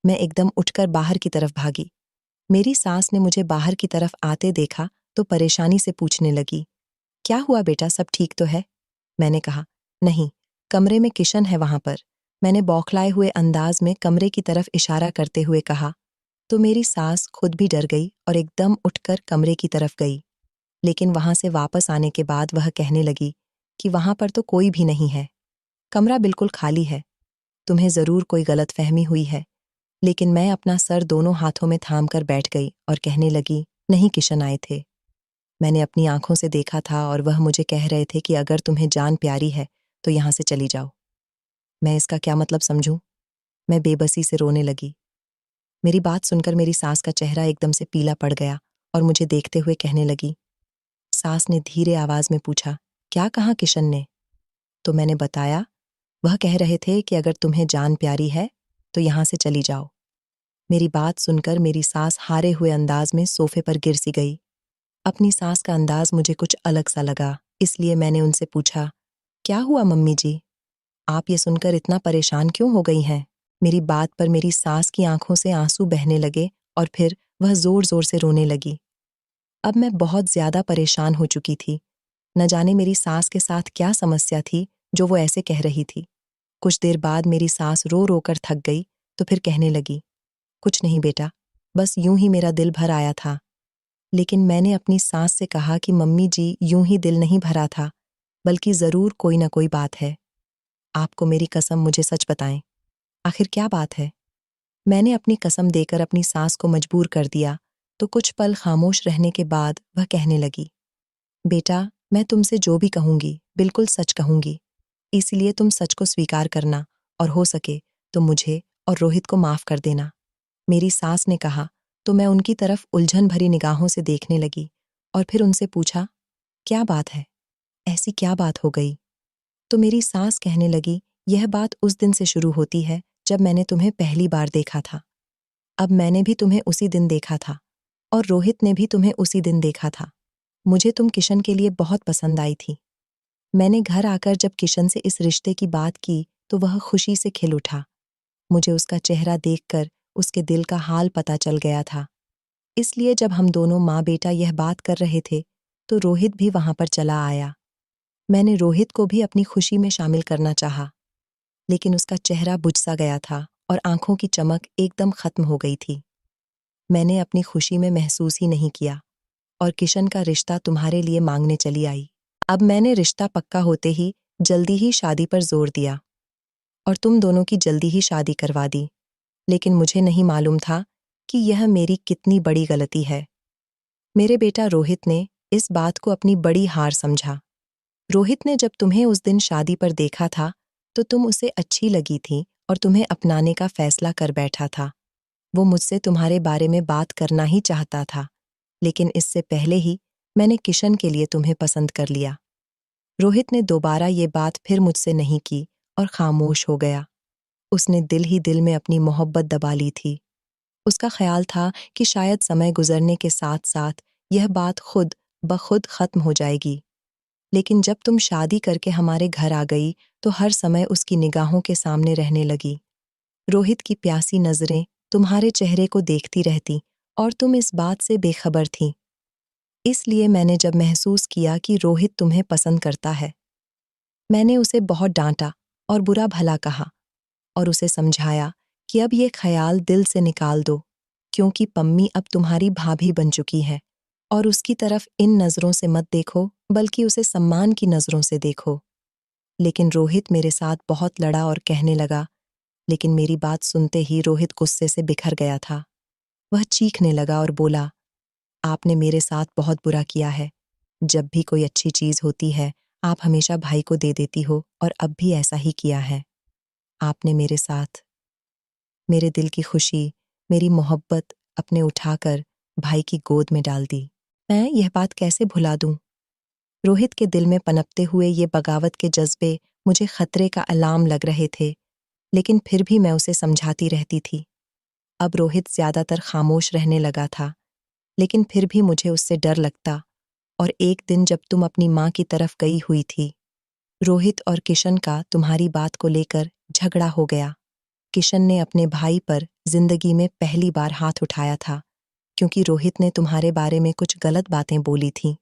मैं एकदम उठकर बाहर की तरफ भागी। मेरी सास ने मुझे बाहर की तरफ आते देखा तो परेशानी से पूछने लगी, क्या हुआ बेटा, सब ठीक तो है? मैंने कहा, नहीं, कमरे में किशन है वहां पर। मैंने बौखलाए हुए अंदाज में कमरे की तरफ इशारा करते हुए कहा। तो मेरी सास खुद भी डर गई और एकदम उठकर कमरे की तरफ गई। लेकिन वहां से वापस आने के बाद वह कहने लगी कि वहां पर तो कोई भी नहीं है, कमरा बिल्कुल खाली है। तुम्हें जरूर कोई गलतफहमी हुई है। लेकिन मैं अपना सर दोनों हाथों में थाम कर बैठ गई और कहने लगी, नहीं, किशन आए थे। मैंने अपनी आंखों से देखा था और वह मुझे कह रहे थे कि अगर तुम्हें जान प्यारी है तो यहां से चली जाओ। मैं इसका क्या मतलब समझूं? मैं बेबसी से रोने लगी। मेरी बात सुनकर मेरी सास का चेहरा एकदम से पीला पड़ गया और मुझे देखते हुए कहने लगी। सास ने धीरे आवाज में पूछा, क्या कहा किशन ने? तो मैंने बताया, वह कह रहे थे कि अगर तुम्हें जान प्यारी है तो यहां से चली जाओ। मेरी बात सुनकर मेरी सास हारे हुए अंदाज में सोफे पर गिर सी गई। अपनी सास का अंदाज मुझे कुछ अलग सा लगा, इसलिए मैंने उनसे पूछा, क्या हुआ मम्मी जी? आप ये सुनकर इतना परेशान क्यों हो गई हैं? मेरी बात पर मेरी सास की आंखों से आंसू बहने लगे और फिर वह जोर जोर से रोने लगी। अब मैं बहुत ज्यादा परेशान हो चुकी थी। न जाने मेरी सास के साथ क्या समस्या थी जो वो ऐसे कह रही थी। कुछ देर बाद मेरी सास रो रो कर थक गई तो फिर कहने लगी, कुछ नहीं बेटा, बस यूं ही मेरा दिल भर आया था। लेकिन मैंने अपनी सास से कहा कि मम्मी जी, यूं ही दिल नहीं भरा था, बल्कि जरूर कोई ना कोई बात है। आपको मेरी कसम, मुझे सच बताएं, आखिर क्या बात है? मैंने अपनी कसम देकर अपनी सास को मजबूर कर दिया तो कुछ पल खामोश रहने के बाद वह कहने लगी, बेटा, मैं तुमसे जो भी कहूंगी बिल्कुल सच कहूंगी, इसलिए तुम सच को स्वीकार करना और हो सके तो मुझे और रोहित को माफ कर देना। मेरी सास ने कहा तो मैं उनकी तरफ उलझन भरी निगाहों से देखने लगी और फिर उनसे पूछा, क्या बात है? ऐसी क्या बात हो गई? तो मेरी सास कहने लगी, यह बात उस दिन से शुरू होती है जब मैंने तुम्हें पहली बार देखा था। अब मैंने भी तुम्हें उसी दिन देखा था और रोहित ने भी तुम्हें उसी दिन देखा था। मुझे तुम किशन के लिए बहुत पसंद आई थी। मैंने घर आकर जब किशन से इस रिश्ते की बात की तो वह खुशी से खिल उठा। मुझे उसका चेहरा देखकर उसके दिल का हाल पता चल गया था। इसलिए जब हम दोनों माँ बेटा यह बात कर रहे थे तो रोहित भी वहां पर चला आया। मैंने रोहित को भी अपनी खुशी में शामिल करना चाहा, लेकिन उसका चेहरा बुझ सा गया था और आंखों की चमक एकदम खत्म हो गई थी। मैंने अपनी खुशी में महसूस ही नहीं किया और किशन का रिश्ता तुम्हारे लिए मांगने चली आई। अब मैंने रिश्ता पक्का होते ही जल्दी ही शादी पर जोर दिया और तुम दोनों की जल्दी ही शादी करवा दी। लेकिन मुझे नहीं मालूम था कि यह मेरी कितनी बड़ी गलती है। मेरे बेटा रोहित ने इस बात को अपनी बड़ी हार समझा। रोहित ने जब तुम्हें उस दिन शादी पर देखा था तो तुम उसे अच्छी लगी थी और तुम्हें अपनाने का फैसला कर बैठा था। वो मुझसे तुम्हारे बारे में बात करना ही चाहता था, लेकिन इससे पहले ही मैंने किशन के लिए तुम्हें पसंद कर लिया। रोहित ने दोबारा ये बात फिर मुझसे नहीं की और खामोश हो गया। उसने दिल ही दिल में अपनी मोहब्बत दबा ली थी। उसका ख्याल था कि शायद समय गुजरने के साथ साथ यह बात खुद ब खुद खत्म हो जाएगी। लेकिन जब तुम शादी करके हमारे घर आ गई तो हर समय उसकी निगाहों के सामने रहने लगी। रोहित की प्यासी नजरें तुम्हारे चेहरे को देखती रहती और तुम इस बात से बेखबर थी। इसलिए मैंने जब महसूस किया कि रोहित तुम्हें पसंद करता है, मैंने उसे बहुत डांटा और बुरा भला कहा और उसे समझाया कि अब ये ख्याल दिल से निकाल दो, क्योंकि पम्मी अब तुम्हारी भाभी बन चुकी है और उसकी तरफ इन नज़रों से मत देखो, बल्कि उसे सम्मान की नज़रों से देखो। लेकिन रोहित मेरे साथ बहुत लड़ा और कहने लगा, लेकिन मेरी बात सुनते ही रोहित गुस्से से बिखर गया था। वह चीखने लगा और बोला, आपने मेरे साथ बहुत बुरा किया है। जब भी कोई अच्छी चीज़ होती है, आप हमेशा भाई को दे देती हो और अब भी ऐसा ही किया है। आपने मेरे साथ मेरे दिल की खुशी, मेरी मोहब्बत अपने उठाकर भाई की गोद में डाल दी। मैं यह बात कैसे भुला दूं? रोहित के दिल में पनपते हुए ये बगावत के जज्बे मुझे खतरे का अलार्म लग रहे थे, लेकिन फिर भी मैं उसे समझाती रहती थी। अब रोहित ज्यादातर खामोश रहने लगा था, लेकिन फिर भी मुझे उससे डर लगता और एक दिन जब तुम अपनी माँ की तरफ गई हुई थी, रोहित और किशन का तुम्हारी बात को लेकर झगड़ा हो गया। किशन ने अपने भाई पर जिंदगी में पहली बार हाथ उठाया था, क्योंकि रोहित ने तुम्हारे बारे में कुछ गलत बातें बोली थीं।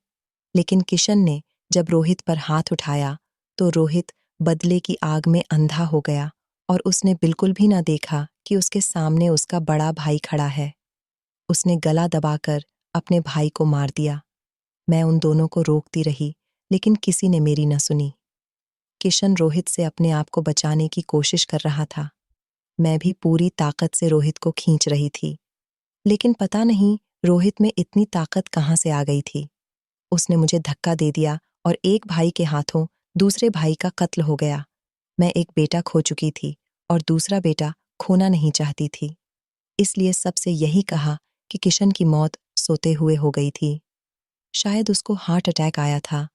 लेकिन किशन ने जब रोहित पर हाथ उठाया, तो रोहित बदले की आग में अंधा हो गया और उसने बिल्कुल भी ना देखा कि उसके सामने उसका बड़ा भाई खड़ा है। उसने गला दबाकर अपने भाई को मार दिया। मैं उन दोनों को रोकती रही, लेकिन किसी ने मेरी न सुनी। किशन रोहित से अपने आप को बचाने की कोशिश कर रहा था। मैं भी पूरी ताकत से रोहित को खींच रही थी, लेकिन पता नहीं रोहित में इतनी ताकत कहाँ से आ गई थी। उसने मुझे धक्का दे दिया और एक भाई के हाथों दूसरे भाई का कत्ल हो गया। मैं एक बेटा खो चुकी थी और दूसरा बेटा खोना नहीं चाहती थी। इसलिए सबसे यही कहा कि किशन की मौत सोते हुए हो गई थी। शायद उसको हार्ट अटैक आया था।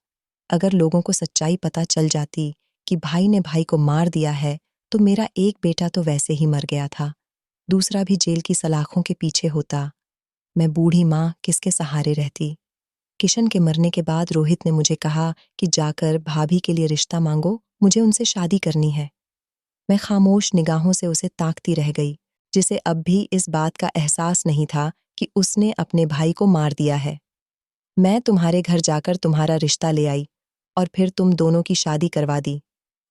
अगर लोगों को सच्चाई पता चल जाती कि भाई ने भाई को मार दिया है, तो मेरा एक बेटा तो वैसे ही मर गया था, दूसरा भी जेल की सलाखों के पीछे होता। मैं बूढ़ी माँ किसके सहारे रहती। किशन के मरने के बाद रोहित ने मुझे कहा कि जाकर भाभी के लिए रिश्ता मांगो, मुझे उनसे शादी करनी है। मैं खामोश निगाहों से उसे ताकती रह गई, जिसे अब भी इस बात का एहसास नहीं था कि उसने अपने भाई को मार दिया है। मैं तुम्हारे घर जाकर तुम्हारा रिश्ता ले आई और फिर तुम दोनों की शादी करवा दी।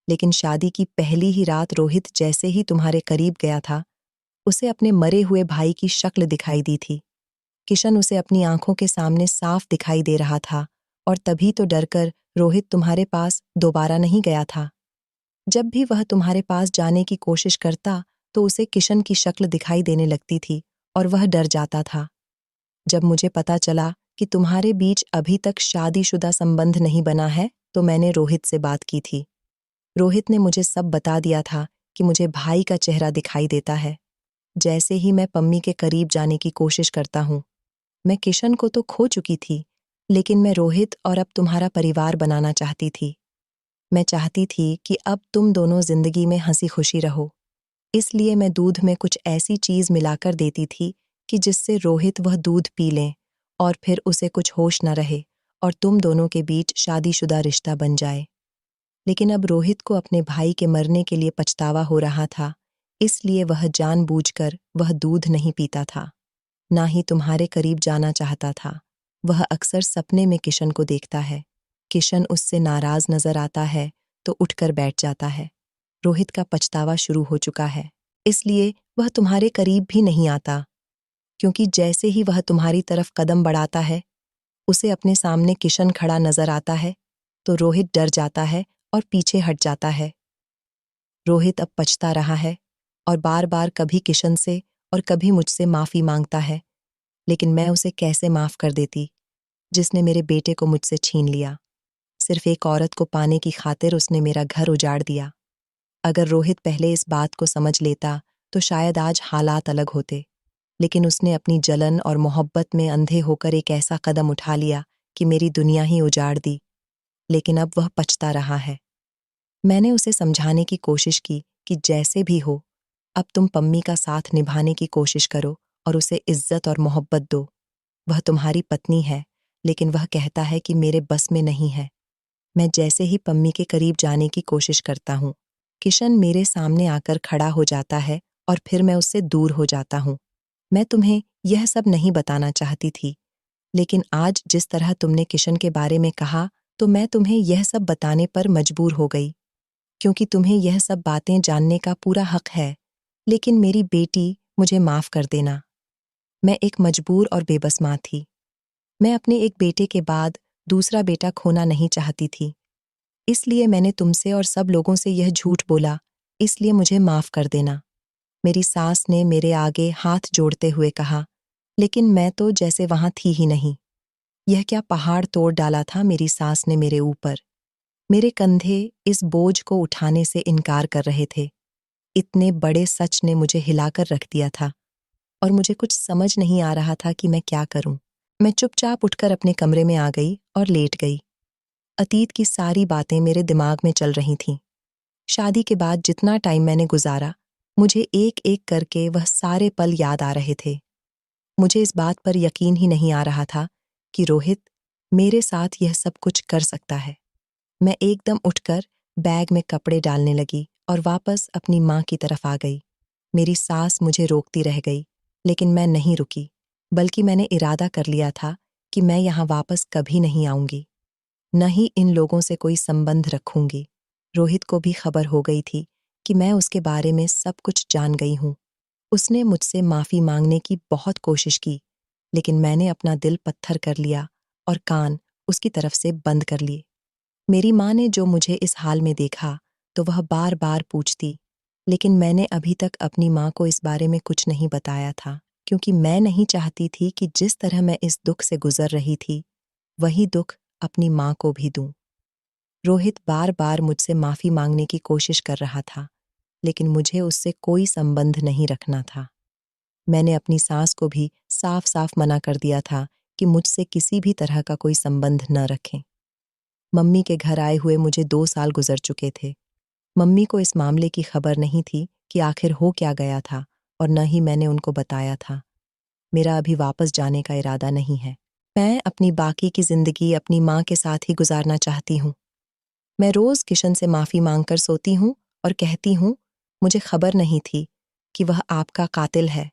लेकिन शादी की पहली ही रात रोहित जैसे ही तुम्हारे करीब गया था, उसे अपने मरे हुए भाई की शक्ल दिखाई दी थी। किशन उसे अपनी आंखों के सामने साफ दिखाई दे रहा था और तभी तो डरकर रोहित तुम्हारे पास दोबारा नहीं गया था। जब भी वह तुम्हारे पास जाने की कोशिश करता, तो उसे किशन की शक्ल दिखाई देने लगती थी और वह डर जाता था। जब मुझे पता चला कि तुम्हारे बीच अभी तक शादीशुदा संबंध नहीं बना है, तो मैंने रोहित से बात की थी। रोहित ने मुझे सब बता दिया था कि मुझे भाई का चेहरा दिखाई देता है। जैसे ही मैं पम्मी के करीब जाने की कोशिश करता हूँ, मैं किशन को तो खो चुकी थी, लेकिन मैं रोहित और अब तुम्हारा परिवार बनाना चाहती थी। मैं चाहती थी कि अब तुम दोनों जिंदगी में हंसी खुशी रहो। इसलिए मैं दूध में कुछ ऐसी चीज मिलाकर देती थी कि जिससे रोहित वह दूध पी लें और फिर उसे कुछ होश न रहे और तुम दोनों के बीच शादीशुदा रिश्ता बन जाए। लेकिन अब रोहित को अपने भाई के मरने के लिए पछतावा हो रहा था, इसलिए वह जानबूझकर वह दूध नहीं पीता था, ना ही तुम्हारे करीब जाना चाहता था। वह अक्सर सपने में किशन को देखता है। किशन उससे नाराज नजर आता है तो उठकर बैठ जाता है। रोहित का पछतावा शुरू हो चुका है, इसलिए वह तुम्हारे करीब भी नहीं आता, क्योंकि जैसे ही वह तुम्हारी तरफ कदम बढ़ाता है, उसे अपने सामने किशन खड़ा नजर आता है, तो रोहित डर जाता है और पीछे हट जाता है। रोहित अब पछता रहा है और बार बार कभी किशन से और कभी मुझसे माफी मांगता है, लेकिन मैं उसे कैसे माफ कर देती, जिसने मेरे बेटे को मुझसे छीन लिया। सिर्फ एक औरत को पाने की खातिर उसने मेरा घर उजाड़ दिया। अगर रोहित पहले इस बात को समझ लेता, तो शायद आज हालात अलग होते, लेकिन उसने अपनी जलन और मोहब्बत में अंधे होकर एक ऐसा कदम उठा लिया कि मेरी दुनिया ही उजाड़ दी। लेकिन अब वह पछता रहा है। मैंने उसे समझाने की कोशिश की कि जैसे भी हो, अब तुम पम्मी का साथ निभाने की कोशिश करो और उसे इज्जत और मोहब्बत दो। वह तुम्हारी पत्नी है, लेकिन वह कहता है कि मेरे बस में नहीं है। मैं जैसे ही पम्मी के करीब जाने की कोशिश करता हूँ, किशन मेरे सामने आकर खड़ा हो जाता है और फिर मैं उससे दूर हो जाता हूँ। मैं तुम्हें यह सब नहीं बताना चाहती थी, लेकिन आज जिस तरह तुमने किशन के बारे में कहा, तो मैं तुम्हें यह सब बताने पर मजबूर हो गई, क्योंकि तुम्हें यह सब बातें जानने का पूरा हक है। लेकिन मेरी बेटी, मुझे माफ कर देना। मैं एक मजबूर और बेबस माँ थी। मैं अपने एक बेटे के बाद दूसरा बेटा खोना नहीं चाहती थी। इसलिए मैंने तुमसे और सब लोगों से यह झूठ बोला, इसलिए मुझे माफ कर देना। मेरी सास ने मेरे आगे हाथ जोड़ते हुए कहा, लेकिन मैं तो जैसे वहां थी ही नहीं। यह क्या पहाड़ तोड़ डाला था मेरी सास ने मेरे ऊपर। मेरे कंधे इस बोझ को उठाने से इनकार कर रहे थे। इतने बड़े सच ने मुझे हिलाकर रख दिया था और मुझे कुछ समझ नहीं आ रहा था कि मैं क्या करूं। मैं चुपचाप उठकर अपने कमरे में आ गई और लेट गई। अतीत की सारी बातें मेरे दिमाग में चल रही थीं। शादी के बाद जितना टाइम मैंने गुजारा, मुझे एक एक करके वह सारे पल याद आ रहे थे। मुझे इस बात पर यकीन ही नहीं आ रहा था कि रोहित, मेरे साथ यह सब कुछ कर सकता है। मैं एकदम उठकर बैग में कपड़े डालने लगी और वापस अपनी माँ की तरफ आ गई। मेरी सास मुझे रोकती रह गई, लेकिन मैं नहीं रुकी, बल्कि मैंने इरादा कर लिया था कि मैं यहाँ वापस कभी नहीं आऊंगी, न ही इन लोगों से कोई संबंध रखूंगी। रोहित को भी खबर हो गई थी कि मैं उसके बारे में सब कुछ जान गई हूँ। उसने मुझसे माफ़ी मांगने की बहुत कोशिश की, लेकिन मैंने अपना दिल पत्थर कर लिया और कान उसकी तरफ से बंद कर लिए। मेरी माँ ने जो मुझे इस हाल में देखा, तो वह बार बार पूछती, लेकिन मैंने अभी तक अपनी माँ को इस बारे में कुछ नहीं बताया था, क्योंकि मैं नहीं चाहती थी कि जिस तरह मैं इस दुख से गुजर रही थी, वही दुख अपनी माँ को भी दूं। रोहित बार बार मुझसे माफ़ी मांगने की कोशिश कर रहा था, लेकिन मुझे उससे कोई संबंध नहीं रखना था। मैंने अपनी सास को भी साफ साफ मना कर दिया था कि मुझसे किसी भी तरह का कोई संबंध न रखें। मम्मी के घर आए हुए मुझे 2 साल गुजर चुके थे। मम्मी को इस मामले की खबर नहीं थी कि आखिर हो क्या गया था, और न ही मैंने उनको बताया था। मेरा अभी वापस जाने का इरादा नहीं है। मैं अपनी बाकी की जिंदगी अपनी माँ के साथ ही गुजारना चाहती हूँ। मैं रोज किशन से माफी मांगकर सोती हूँ और कहती हूँ, मुझे खबर नहीं थी कि वह आपका कातिल है,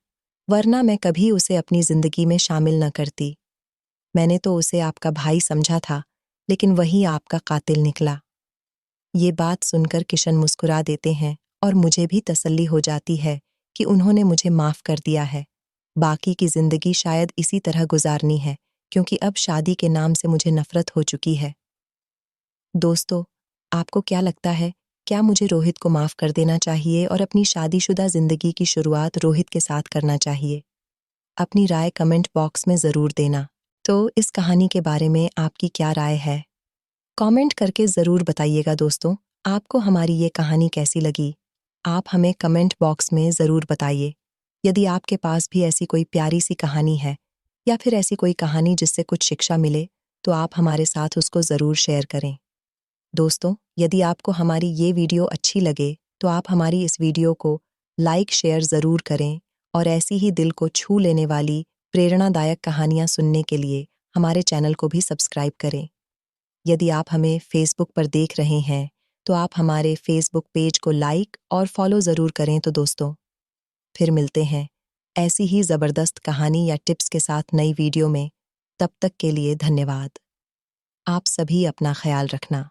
वरना मैं कभी उसे अपनी जिंदगी में शामिल न करती। मैंने तो उसे आपका भाई समझा था, लेकिन वही आपका कातिल निकला। ये बात सुनकर किशन मुस्कुरा देते हैं और मुझे भी तसल्ली हो जाती है कि उन्होंने मुझे माफ कर दिया है। बाकी की जिंदगी शायद इसी तरह गुजारनी है, क्योंकि अब शादी के नाम से मुझे नफरत हो चुकी है। दोस्तों, आपको क्या लगता है? क्या मुझे रोहित को माफ कर देना चाहिए और अपनी शादीशुदा जिंदगी की शुरुआत रोहित के साथ करना चाहिए? अपनी राय कमेंट बॉक्स में जरूर देना। तो इस कहानी के बारे में आपकी क्या राय है? कमेंट करके ज़रूर बताइएगा दोस्तों, आपको हमारी ये कहानी कैसी लगी? आप हमें कमेंट बॉक्स में ज़रूर बताइए। यदि आपके पास भी ऐसी कोई प्यारी सी कहानी है, या फिर ऐसी कोई कहानी जिससे कुछ शिक्षा मिले, तो आप हमारे साथ उसको ज़रूर शेयर करें। दोस्तों, यदि आपको हमारी ये वीडियो अच्छी लगे, तो आप हमारी इस वीडियो को लाइक शेयर ज़रूर करें, और ऐसी ही दिल को छू लेने वाली प्रेरणादायक कहानियाँ सुनने के लिए हमारे चैनल को भी सब्सक्राइब करें। यदि आप हमें फेसबुक पर देख रहे हैं, तो आप हमारे फेसबुक पेज को लाइक और फॉलो ज़रूर करें। तो दोस्तों, फिर मिलते हैं ऐसी ही ज़बरदस्त कहानी या टिप्स के साथ नई वीडियो में। तब तक के लिए धन्यवाद। आप सभी अपना ख्याल रखना।